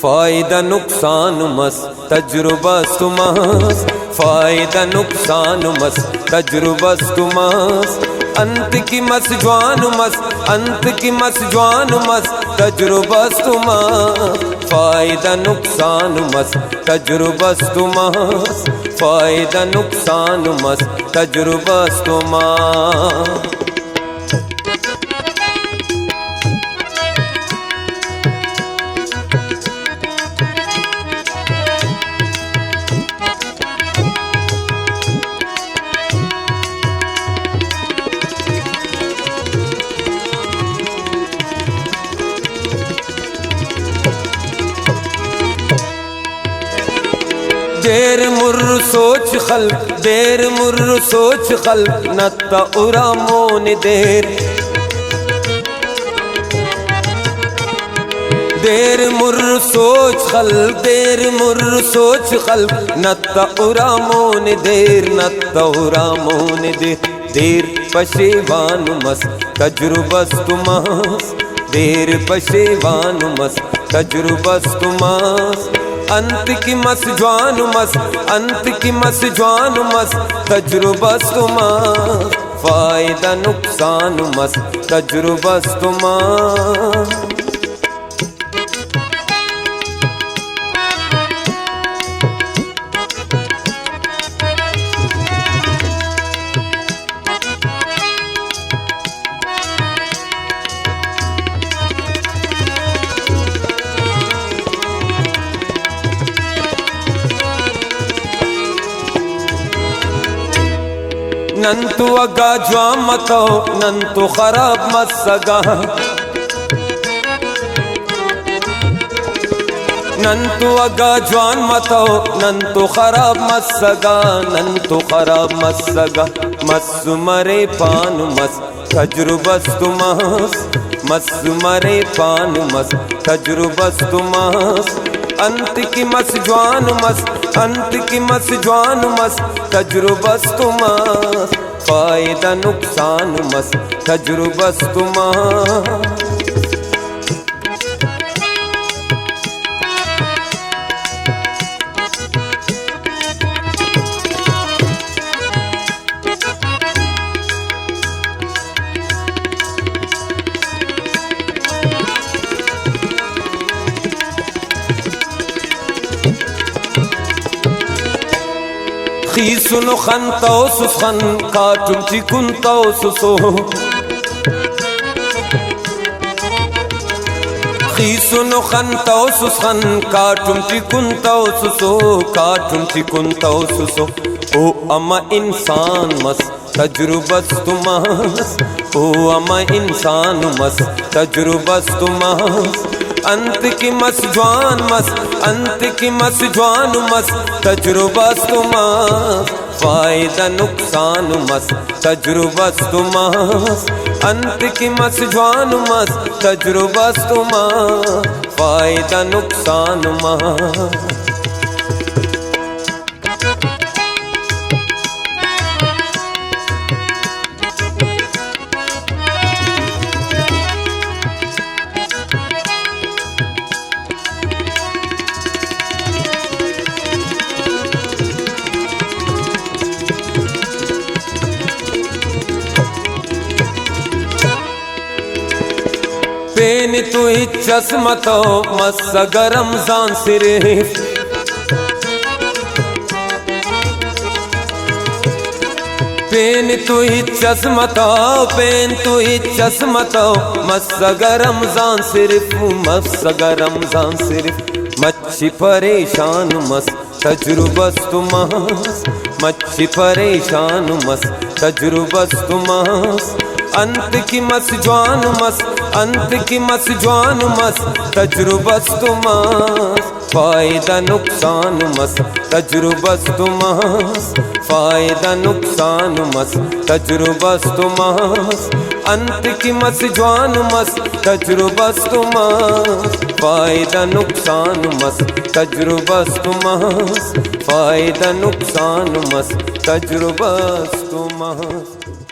फ़ायदा नुकसान मस तजुर्बा तुमास, फ़ायदा नुकसान मस तजुर्बा तुमास। अंत की मस जवान मस, अंत की मस जवान मस तजुर्बा तुमास। फ़ायदा नुकसान मस तजुर्बा तुमास, फ़ायदा नुकसान मस तजुर्बा तुमास। देर मुर्र सोच खल, देर मुर्र सोच खल नत्ता उरामोन देर। देर मुर्र सोच खल, देर मुर्र सोच खल नत्ता उरामोन देर, नत्ता उरामोन देर। देर पशेवान मस तजुर्बस तुमास, देर पशेवान मस तजुर्बस तुमास। अंत की मस जवान मस, अंत की मस जवान मस तजुर्बा तुमास। फ़ायदा नुकसान मस तजुर्बा तुमास। नंतु अगा ज्वा मतो नंतु खराब मत सगा, नंतु अगा जवान मतो नंतु खराब मत सगा, नंतु खराब मत सगा। मस मरे पान मस तजुर्बस तुमास, मस मरे पान मस तजुर्बस तुमास। अंत की मस जवान मस, अंत की मस जवान मस तजुर्बस तुमास। फ़ायदा नुकसान मस तजुर्बस तुमास। खीसुन खन तौसुस खन काटुम चिकुन तौसुसो, खीसुन खन तौसुस खन काटुम चिकुन तौसुसो, काटुम चिकुन तौसुसो। ओ अमा इंसान मस तजुर्बस तुमास, ओ अमा इंसान मस तजुर्बस तुमास। अंत की मस जवान मस, अंत की मस जवान मस तजुर्बस तुमास। फ़ायदा नुकसान मस तजुर्बस तुमास। अंत की मस जवान मस तजुर्बस तुमास। फ़ायदा नुकसान मस। पेन तु चश्मतो मस रमजान सिर्फ, पेन तु चश्मतो, पेन तु चश्मतो मस रमजान सिर्फ, मस रमजान सिर्फ। मच्छी परेशान मस तजुर्बस तुमास, मच्छी परेशान मस तजुर्बस तुमास। अंत की मस जवान मस, अंत की मस जवान मस तजुर्बस तुमास। फ़ायदा नुकसान मस तजुर्बस तुमास, फ़ायदा नुकसान मस तजुर्बस तुमास। अंत की मस जवान मस तजुर्बस तुमास। फ़ायदा नुकसान मस तजुर्बस तुमास, फ़ायदा नुकसान मस तजुर्बस तुमास।